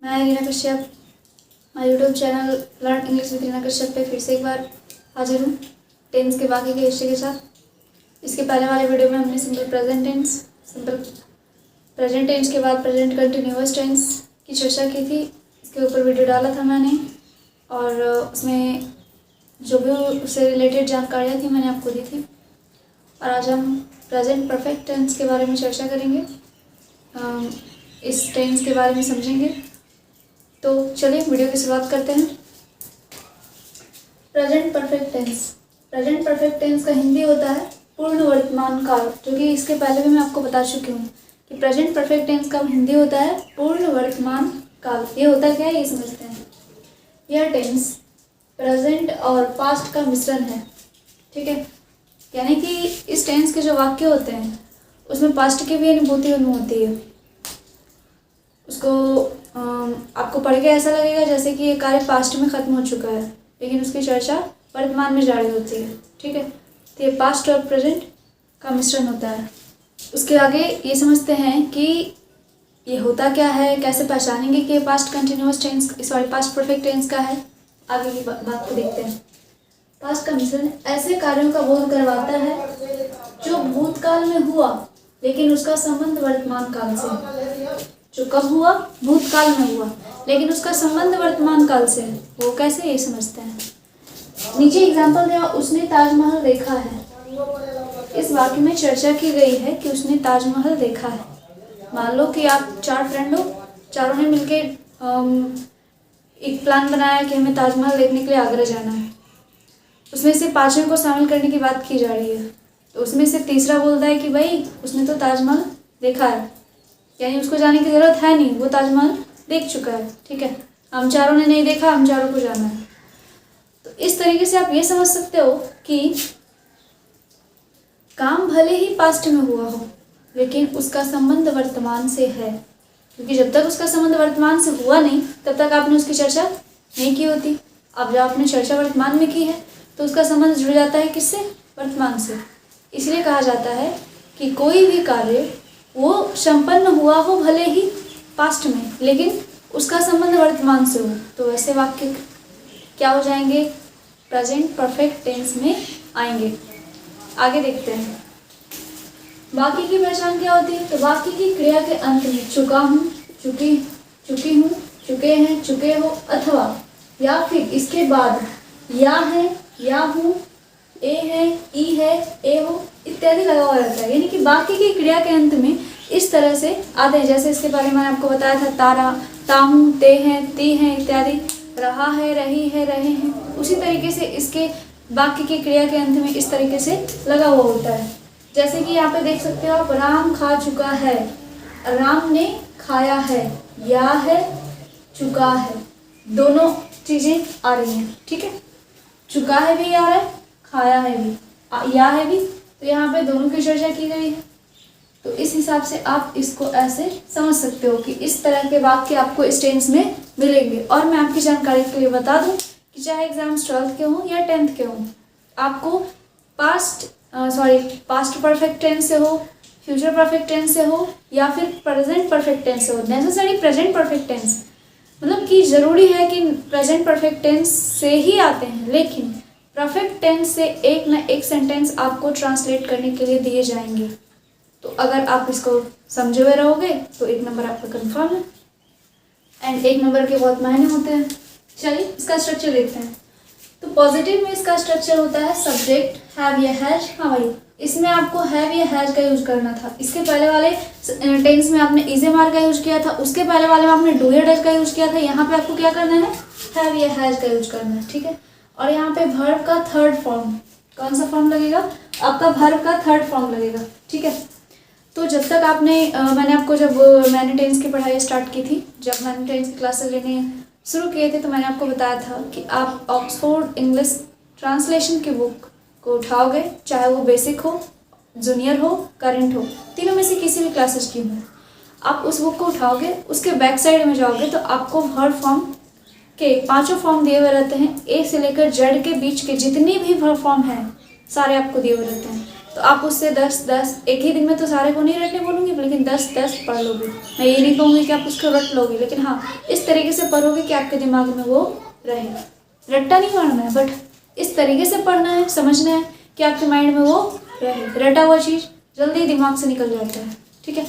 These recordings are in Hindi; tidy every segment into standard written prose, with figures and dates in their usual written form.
मैं Reena Kashyap my YouTube channel learn English with Reena Kashyap पे फिर से एक बार हाजिर हूँ टेंस के बाकी के हिस्से के साथ। इसके पहले वाले वीडियो में हमने सिंपल प्रेजेंट टेंस के बाद प्रेजेंट कंटिन्यूअस टेंस की चर्चा की थी। इसके ऊपर वीडियो डाला था मैंने और उसमें जो भी उससे रिलेटेड जानकारियाँ थी मैंने आपको दी थी। और आज हम प्रेजेंट परफेक्ट टेंस के बारे में चर्चा करेंगे, इस टेंस के बारे में समझेंगे। तो चलिए वीडियो की शुरुआत करते हैं। प्रेजेंट परफेक्ट टेंस का हिंदी होता है पूर्ण वर्तमान काल, जो कि इसके पहले भी मैं आपको बता चुकी हूँ कि प्रेजेंट परफेक्ट टेंस का हिंदी होता है पूर्ण वर्तमान काल। ये होता क्या है ये समझते हैं। यह टेंस प्रेजेंट और पास्ट का मिश्रण है, ठीक है। यानी कि इस टेंस के जो वाक्य होते हैं उसमें पास्ट की भी अनुभूति होती है। उसको आपको पढ़ के ऐसा लगेगा जैसे कि ये कार्य पास्ट में ख़त्म हो चुका है, लेकिन उसकी चर्चा वर्तमान में जारी होती है, ठीक है। तो ये पास्ट और प्रेजेंट का मिश्रण होता है। उसके आगे ये समझते हैं कि ये होता क्या है, कैसे पहचानेंगे कि ये पास्ट परफेक्ट टेंस का है। आगे की बात को देखते हैं। पास्ट का मिश्रण ऐसे कार्यों का बोध करवाता है जो भूतकाल में हुआ लेकिन उसका संबंध वर्तमान काल से। जो कब हुआ, भूतकाल में हुआ, लेकिन उसका संबंध वर्तमान काल से है। वो कैसे, ये समझते हैं। नीचे एग्जाम्पल दिया, उसने ताजमहल देखा है। इस वाक्य में चर्चा की गई है कि उसने ताजमहल देखा है। मान लो कि आप 4 फ्रेंड हो, चारों ने मिलके एक प्लान बनाया कि हमें ताजमहल देखने के लिए आगरा जाना है। उसमें से 5वें को शामिल करने की बात की जा रही है। तो उसमें से तीसरा बोलता है कि भाई उसने तो ताजमहल देखा है, यानी उसको जाने की ज़रूरत है नहीं, वो ताजमहल देख चुका है, ठीक है। हम चारों ने नहीं देखा, हम चारों को जाना है। तो इस तरीके से आप ये समझ सकते हो कि काम भले ही पास्ट में हुआ हो लेकिन उसका संबंध वर्तमान से है, क्योंकि जब तक उसका संबंध वर्तमान से हुआ नहीं तब तक आपने उसकी चर्चा नहीं की होती। अब जब आपने चर्चा वर्तमान में की है तो उसका संबंध जुड़ जाता है किससे, वर्तमान से। इसलिए कहा जाता है कि कोई भी कार्य वो संपन्न हुआ हो भले ही पास्ट में, लेकिन उसका संबंध वर्तमान से हो, तो वैसे वाक्य क्या हो जाएंगे, प्रेजेंट परफेक्ट टेंस में आएंगे। आगे देखते हैं वाक्य की पहचान क्या होती है। तो वाक्य की क्रिया के अंत में चुका हूँ, चुकी हूँ, चुके हैं, चुके हो, अथवा या फिर इसके बाद या है, या हूँ, ए है, ई है, ए हो इत्यादि लगा हुआ रहता है। यानी कि वाक्य की क्रिया के अंत में इस तरह से आते हैं। जैसे इसके बारे में मैंने आपको बताया था, तारा, ताहूँ, ते हैं, ती हैं इत्यादि, रहा है, रही है, रहे हैं। उसी तरीके से इसके वाक्य की क्रिया के अंत में इस तरीके से लगा हुआ होता है। जैसे कि यहाँ पे देख सकते हो आप, राम खा चुका है, राम ने खाया है, या है, चुका है, दोनों चीज़ें आ रही हैं, ठीक है। चुका है भी आ रहा है, खाया है भी, या है भी, तो यहाँ पे दोनों की चर्चा की गई है। तो इस हिसाब से आप इसको ऐसे समझ सकते हो कि इस तरह के वाक्य आपको इस टेंस में मिलेंगे। और मैं आपकी जानकारी के लिए बता दूं कि चाहे एग्जाम्स 12th के हों या 10th के हों, आपको पास्ट परफेक्ट टेंस से हो, फ्यूचर परफेक्ट टेंस से हो, या फिर प्रेजेंट परफेक्ट टेंस से हो, नेसेसरी प्रेजेंट परफेक्ट टेंस, मतलब कि ज़रूरी है कि प्रेजेंट परफेक्ट टेंस से ही आते हैं, लेकिन परफेक्ट टेंस से एक न एक सेंटेंस आपको ट्रांसलेट करने के लिए दिए जाएंगे। तो अगर आप इसको समझे हुए रहोगे तो 1 नंबर आपका कंफर्म है, एंड 1 नंबर के बहुत मायने होते हैं। चलिए इसका स्ट्रक्चर देखते हैं। तो पॉजिटिव में इसका स्ट्रक्चर होता है सब्जेक्ट, हैव या हैज। हाँ भाई, इसमें आपको हैव या हैज का यूज करना था। इसके पहले वाले टेंस में आपने इज एम आर का यूज किया था, उसके पहले वाले में आपने डू या डज का यूज किया था। यहाँ पे आपको क्या करना है, हैव या हैज का यूज करना है, ठीक है। और यहाँ पे वर्ब का थर्ड फॉर्म, कौन सा फॉर्म लगेगा, आपका वर्ब का थर्ड फॉर्म लगेगा, ठीक है। तो जब तक आपने मैंने टेंस की पढ़ाई स्टार्ट की थी, जब मैंने टेंस की क्लासेस लेने शुरू किए थे, तो मैंने आपको बताया था कि आप ऑक्सफोर्ड इंग्लिश ट्रांसलेशन की बुक को उठाओगे, चाहे वो बेसिक हो, जूनियर हो, करंट हो, तीनों में से किसी भी क्लासेस की हो, आप उस बुक को उठाओगे, उसके बैक साइड में जाओगे तो आपको वर्ब फॉर्म के 5 फॉर्म दिए हुए रहते हैं। ए से लेकर जेड के बीच के जितनी भी वर्ब फॉर्म हैं सारे आपको दिए हुए रहते हैं। तो आप उससे 10 एक ही दिन में तो सारे को नहीं रटने बोलूँगी, लेकिन 10 पढ़ लोगे। मैं ये नहीं कहूँगी कि आप उसको रट लोगे, लेकिन हाँ इस तरीके से पढ़ोगे कि आपके दिमाग में वो रहे। रट्टा नहीं पढ़ना है, बट इस तरीके से पढ़ना है, समझना है कि आपके माइंड में वो रहे। रटा हुआ चीज़ जल्दी दिमाग से निकल जाता है, ठीक है।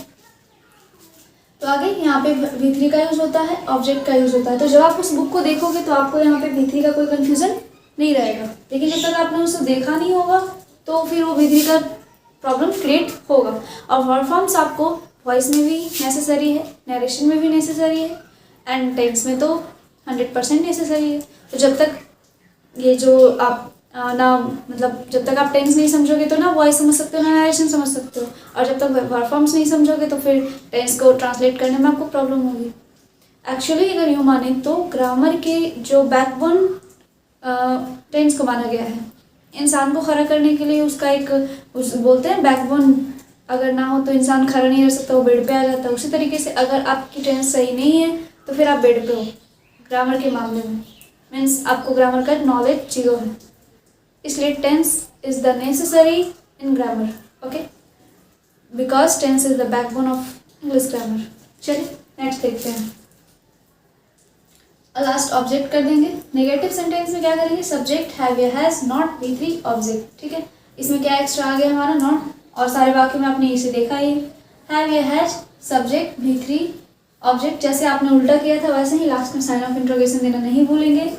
तो आगे यहाँ पे V3 का यूज़ होता है, ऑब्जेक्ट का यूज़ होता है। तो जब आप उस बुक को देखोगे तो आपको यहाँ पे V3 का कोई कन्फ्यूज़न नहीं रहेगा, लेकिन जब तक आपने उसे देखा नहीं होगा तो फिर वो V3 का प्रॉब्लम क्रिएट होगा। और वर्ड फॉर्म्स आपको वॉइस में भी नेसेसरी है, नरेशन में भी नेसेसरी है, एंड टेंस में तो 100% नेसेसरी है। तो जब तक ये जो आप मतलब जब तक आप टेंस नहीं समझोगे तो ना वॉइस समझ सकते हो, ना नरेशन समझ सकते हो। और जब तक वर्ब फॉर्म्स नहीं समझोगे तो फिर टेंस को ट्रांसलेट करने में आपको प्रॉब्लम होगी। एक्चुअली अगर यूँ माने तो ग्रामर के जो बैकबोन टेंस को माना गया है। इंसान को खड़ा करने के लिए उसका एक बोलते हैं बैकबोन अगर ना हो तो इंसान खड़ा नहीं रह सकता, वो बेड पे आ जाता है। उसी तरीके से अगर आपकी टेंस सही नहीं है तो फिर आप बेड पे हो ग्रामर के मामले में। मीन्स आपको ग्रामर का नॉलेज जीरो है, इसलिए tense is the necessary in grammar, okay, because tense is the backbone of English grammar. चलिए नेक्स्ट देखते हैं। लास्ट ऑब्जेक्ट कर देंगे। नेगेटिव सेंटेंस में क्या करेंगे, सब्जेक्ट हैव या हैज नॉट V3 ऑब्जेक्ट, ठीक है। इसमें क्या एक्स्ट्रा आ गया हमारा नॉट, और सारे वाक्य में आपने इसे देखा ही, हैव या हैज सब्जेक्ट V3 ऑब्जेक्ट। जैसे आपने उल्टा किया था वैसे ही लास्ट में साइन ऑफ इंट्रोगेशन देना नहीं भूलेंगे।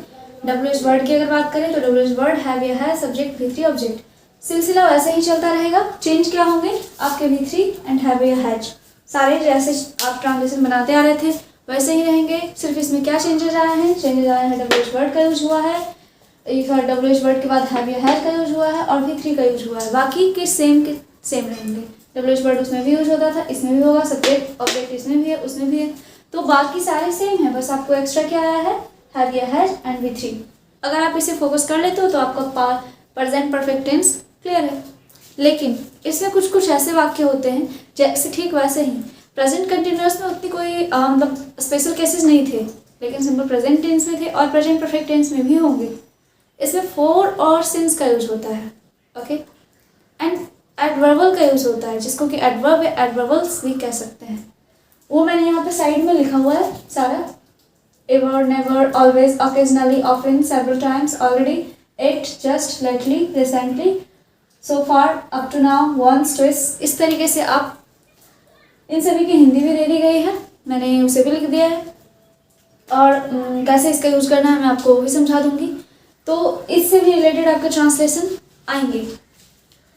WH वर्ड की अगर बात करें तो WH वर्ड हैव या हैज सब्जेक्ट V3 ऑब्जेक्ट। सिलसिला वैसे ही चलता रहेगा, चेंज क्या होंगे आपके V3 एंड हैव या हैज, सारे जैसे आप ट्रांसलेशन बनाते आ रहे थे वैसे ही रहेंगे। सिर्फ इसमें क्या चेंजेस आया है, चेंजेस आया है WH वर्ड का यूज हुआ है, एक बार WH वर्ड के बाद हैव या हैज का यूज हुआ है और V3 का यूज हुआ है। बाकी के सेम रहेंगे। WH वर्ड उसमें भी यूज होता था, इसमें भी होगा, सब्जेक्ट ऑब्जेक्ट इसमें भी है उसमें भी है, तो बाकी सारे सेम है, बस आपको एक्स्ट्रा क्या आया है, हैव या हैज एंड V3। अगर आप इसे फोकस कर लेते हो तो आपका प्रेजेंट परफेक्ट टेंस क्लियर है। लेकिन इसमें कुछ ऐसे वाक्य होते हैं जैसे ठीक वैसे ही प्रेजेंट कंटिन्यूअस में उतनी कोई मतलब स्पेशल केसेस नहीं थे, लेकिन सिंपल प्रेजेंट टेंस में थे और प्रेजेंट परफेक्ट टेंस में भी होंगे। इसमें फॉर और सिंस का यूज होता है, ओके, एंड एडवर्बल का यूज होता है, जिसको कि एडवर्ब या एडवर्बल्स भी कह सकते हैं। वो मैंने यहाँ पे साइड में लिखा हुआ है सारा, ever, never, always, occasionally, often, several times, already, it, just, lately, recently, so far, up to now, once, twice. इस तरीके से आप इन सभी की हिंदी भी दे दी गई है, मैंने उसे भी लिख दिया है, और कैसे इसका यूज़ करना है मैं आपको वो भी समझा दूंगी। तो इससे भी रिलेटेड आपके ट्रांसलेशन आएंगे।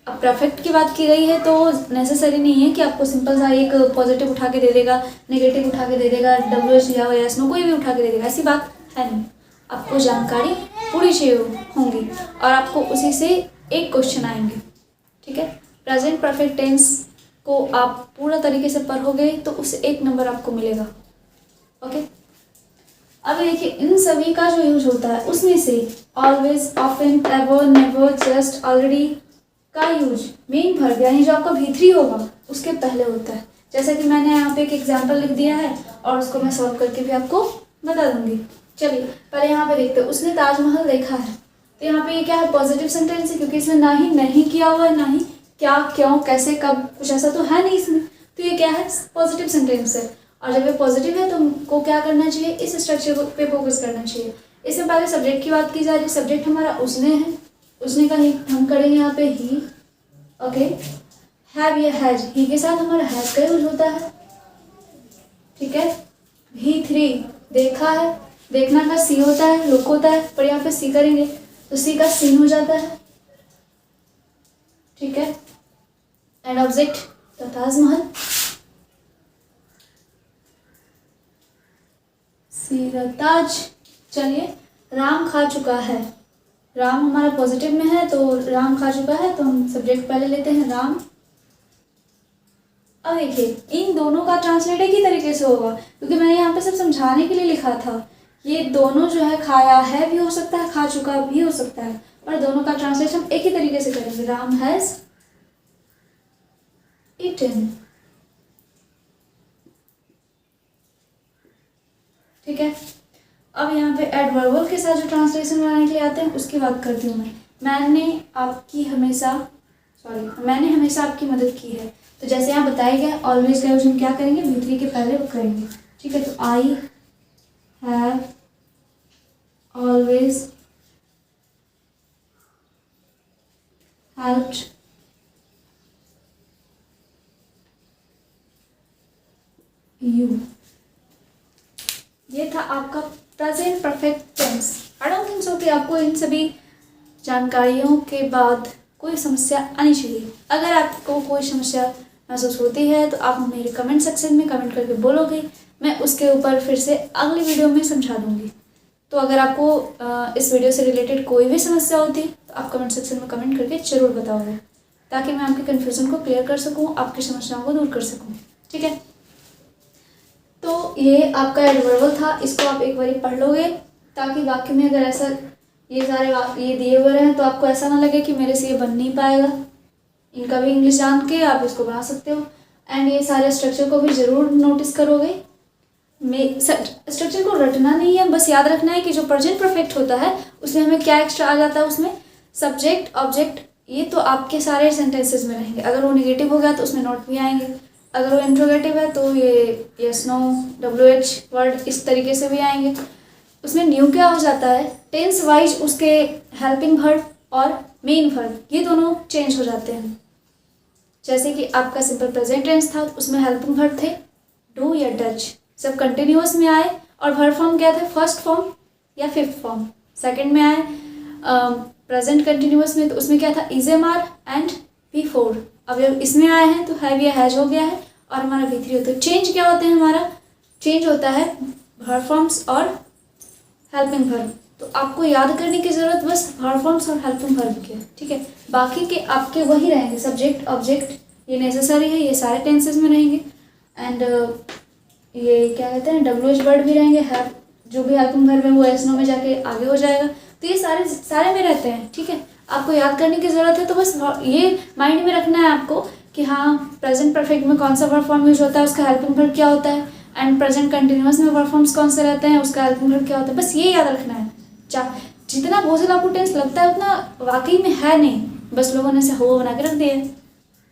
अब परफेक्ट की बात की गई है तो नेसेसरी नहीं है कि आपको सिंपल सा एक पॉजिटिव उठा के दे देगा, नेगेटिव उठा के दे देगा, WH या यस नो कोई भी उठा के दे देगा, ऐसी बात है नहीं। आपको जानकारी पूरी चाहिए होंगी और आपको उसी से एक क्वेश्चन आएंगे, ठीक है। प्रेजेंट परफेक्ट टेंस को आप पूरा तरीके से पढ़ोगे तो उससे 1 नंबर आपको मिलेगा, ओके। अब देखिए इन सभी का जो यूज होता है उसमें से always, often, ever, never, just, already का यूज मेन वर्ब यानी जो आपका V3 होगा उसके पहले होता है। जैसा कि मैंने यहाँ पे एक एग्जाम्पल लिख दिया है और उसको मैं सॉल्व करके भी आपको बता दूंगी। चलिए पहले यहाँ पे देखते हैं। उसने ताजमहल देखा है, तो यहाँ पे ये क्या है, पॉजिटिव सेंटेंस है, क्योंकि इसमें ना ही नहीं किया हुआ है, ना ही क्या, क्यों, कैसे, कब, कुछ ऐसा तो है नहीं इसमें, तो ये क्या है, पॉजिटिव सेंटेंस है। और जब ये पॉजिटिव है तो हमको क्या करना चाहिए, इस स्ट्रक्चर पे फोकस करना चाहिए। इसमें पहले सब्जेक्ट की बात की जा रही है, सब्जेक्ट हमारा उसने है, उसने का ही हम करेंगे यहाँ पे ही, ओके। हैव या हैज, ही के साथ हमारा हैज का यूज होता है, ठीक है। V3 देखा है, देखना का सी होता है, लुक होता है, पर यहाँ पे सी करेंगे तो सी का सीन हो जाता है, ठीक है। एंड ऑब्जेक्ट तो ताजमहल, ताज। चलिए राम खा चुका है, राम हमारा पॉजिटिव में है तो राम खा चुका है, तो हम सब्जेक्ट पहले लेते हैं राम। अब देखिए इन दोनों का ट्रांसलेट एक ही तरीके से होगा, क्योंकि मैंने यहाँ पे सब समझाने के लिए लिखा था। ये दोनों जो है खाया है भी हो सकता है, खा चुका भी हो सकता है, पर दोनों का ट्रांसलेशन एक ही तरीके से करेंगे, राम हैज ईटन, ठीक है। अब यहाँ पे एडवर्बल के साथ जो ट्रांसलेशन बनाने के लिए आते हैं उसकी बात करती हूँ मैं। मैंने आपकी हमेशा मैंने हमेशा आपकी मदद की है। तो जैसे यहाँ बताया गया ऑलवेज का यूज हम क्या करेंगे, V3 के पहले करेंगे। ठीक है, तो I have always helped you. ये था आपका present perfect tense. I don't think so कि आपको इन सभी जानकारियों के बाद कोई समस्या आनी चाहिए। अगर आपको कोई समस्या महसूस होती है तो आप मेरे कमेंट सेक्शन में कमेंट करके बोलोगे, मैं उसके ऊपर फिर से अगली वीडियो में समझा दूंगी। तो अगर आपको इस वीडियो से रिलेटेड कोई भी समस्या होती तो आप कमेंट सेक्शन में कमेंट करके ज़रूर बताओगे, ताकि मैं आपके कन्फ्यूज़न को क्लियर कर सकूँ, आपकी समस्याओं को दूर कर सकूँ। ठीक है, तो ये आपका एडवर्बल था, इसको आप एक बार पढ़ लोगे, ताकि वाक्य में अगर ऐसा ये सारे ये दिए हुए हैं तो आपको ऐसा ना लगे कि मेरे से ये बन नहीं पाएगा। इनका भी इंग्लिश जान के आप इसको बना सकते हो। एंड ये सारे स्ट्रक्चर को भी ज़रूर नोटिस करोगे। स्ट्रक्चर को रटना नहीं है, बस याद रखना है कि जो प्रेजेंट परफेक्ट होता है उसमें हमें क्या एक्स्ट्रा आ जाता है, उसमें सब्जेक्ट ऑब्जेक्ट, ये तो आपके सारे सेंटेंसेस में रहेंगे। अगर वो निगेटिव हो गया तो उसमें नॉट भी आएंगे, अगर वो इंट्रोगेटिव है तो ये यस नो WH वर्ड इस तरीके से भी आएंगे। उसमें न्यू क्या हो जाता है, टेंस वाइज उसके हेल्पिंग वर्ब और मेन वर्ब ये दोनों चेंज हो जाते हैं। जैसे कि आपका सिंपल प्रेजेंट टेंस था, उसमें हेल्पिंग वर्ब थे डू या डच, जब कंटिन्यूअस में आए, और वर्ब फॉर्म क्या थे, फर्स्ट फॉर्म या फिफ्थ फॉर्म। सेकंड में आए प्रेजेंट कंटिन्यूअस में, तो उसमें क्या था, इज़/एम/आर एंड V4। अब जब इसमें आए हैं तो हैव या हैज हो गया है और हमारा V3 होता है। चेंज क्या होते हैं, हमारा चेंज होता है वर्ब फॉर्म्स और हेल्पिंग वर्ब। तो आपको याद करने की ज़रूरत बस वर्ब फॉर्म्स और हेल्पिंग वर्ब की है। ठीक है, बाकी के आपके वही रहेंगे, सब्जेक्ट ऑब्जेक्ट ये नेसेसरी है, ये सारे टेंसेस में रहेंगे। एंड ये क्या कहते हैं, WH वर्ड भी रहेंगे, हैव जो भी हेल्पिंग वर्ब है वो एस नो में जाके आगे हो जाएगा। तो ये सारे में रहते हैं। ठीक है, आपको याद करने की ज़रूरत है, तो बस ये माइंड में रखना है आपको कि हाँ प्रेजेंट परफेक्ट में कौन सा वर्ब फॉर्म यूज होता है, उसका हेल्पिंग वर्ब क्या होता है, एंड प्रेजेंट कंटिन्यूअस में वर्ब फॉर्म्स कौन से रहते हैं, उसका हेल्पिंग वर्ब क्या होता है। बस ये याद रखना है। जितना बोझिल आपको टेंस लगता है उतना वाकई में है नहीं, बस लोगों ने से हो बना के रख दिया है।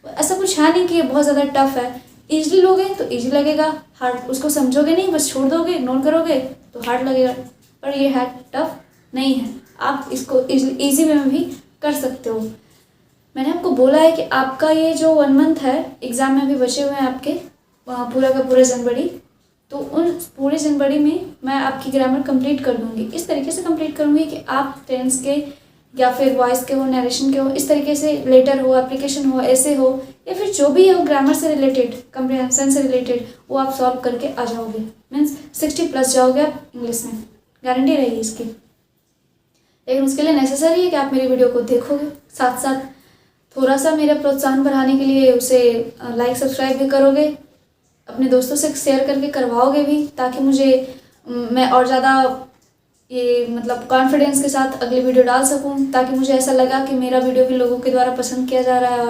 ऐसा कुछ है नहीं कि ये बहुत ज़्यादा टफ है। ईजिली लोगे तो ईजी लगेगा, हार्ड उसको समझोगे नहीं, बस छोड़ दोगे, इग्नोर करोगे तो हार्ड लगेगा। पर ये है टफ नहीं है, आप इसको ईजी में भी कर सकते हो। मैंने आपको बोला है कि आपका ये जो 1 मंथ है एग्ज़ाम में अभी बचे हुए हैं आपके, पूरा का पूरा जनवरी, तो उन पूरे जनवरी में मैं आपकी ग्रामर कंप्लीट कर दूंगी। इस तरीके से कंप्लीट करूंगी कि आप टेंस के या फिर वॉइस के हो, नरेशन के हो, इस तरीके से लेटर हो, एप्लीकेशन हो, ऐसे हो, या फिर जो भी हो ग्रामर से रिलेटेड, कम्प्रिहेंशन से रिलेटेड, वो आप सॉल्व करके आ जाओगे। मीन्स 60+ जाओगे आप इंग्लिश में, गारंटी रहेगी इसकी। लेकिन उसके लिए नेसेसरी है कि आप मेरी वीडियो को देखोगे, साथ साथ थोड़ा सा मेरा प्रोत्साहन बढ़ाने के लिए उसे लाइक सब्सक्राइब भी करोगे, अपने दोस्तों से शेयर करके करवाओगे भी, ताकि मैं और ज़्यादा ये मतलब कॉन्फिडेंस के साथ अगली वीडियो डाल सकूं, ताकि मुझे ऐसा लगा कि मेरा वीडियो भी लोगों के द्वारा पसंद किया जा रहा है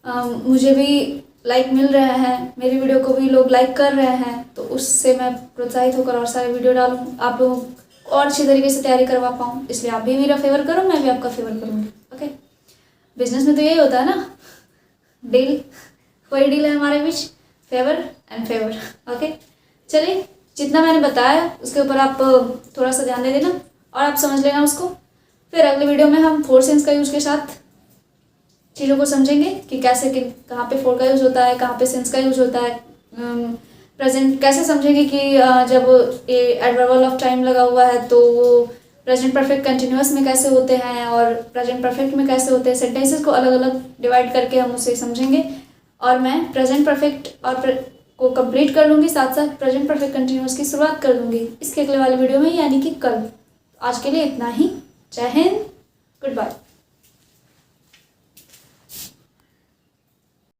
और मुझे भी लाइक मिल रहा है, मेरी वीडियो को भी लोग लाइक कर रहे हैं, तो उससे मैं प्रोत्साहित होकर और सारे वीडियो डालूँ, आप लोगों और अच्छी तरीके से तैयारी करवा पाऊँ। इसलिए आप भी मेरा फेवर करो, मैं भी आपका फेवर करूँगी। ओके, बिजनेस में तो यही होता है ना, डील, कोई डील है हमारे बीच, फेवर एंड फेवर। ओके, चलिए, जितना मैंने बताया उसके ऊपर आप थोड़ा सा ध्यान दे देना और आप समझ लेना उसको। फिर अगले वीडियो में हम 4 सेंस का यूज के साथ चीज़ों को समझेंगे कि कैसे कहाँ पे 4 का यूज होता है, कहाँ पे सेंस का यूज होता है। प्रेजेंट कैसे समझेंगे कि जब ये एडवर्बल ऑफ टाइम लगा हुआ है तो वो प्रेजेंट परफेक्ट कंटिन्यूअस में कैसे होते हैं और प्रेजेंट परफेक्ट में कैसे होते हैं। सेंटेंसेस को अलग अलग डिवाइड करके हम उसे समझेंगे और मैं प्रेजेंट परफेक्ट और को कंप्लीट कर लूँगी, साथ साथ प्रेजेंट परफेक्ट कंटिन्यूअस की शुरुआत कर दूँगी इसके अगले वाले वीडियो में, यानी कि कल। आज के लिए इतना ही। जय हिंद, गुड बाय।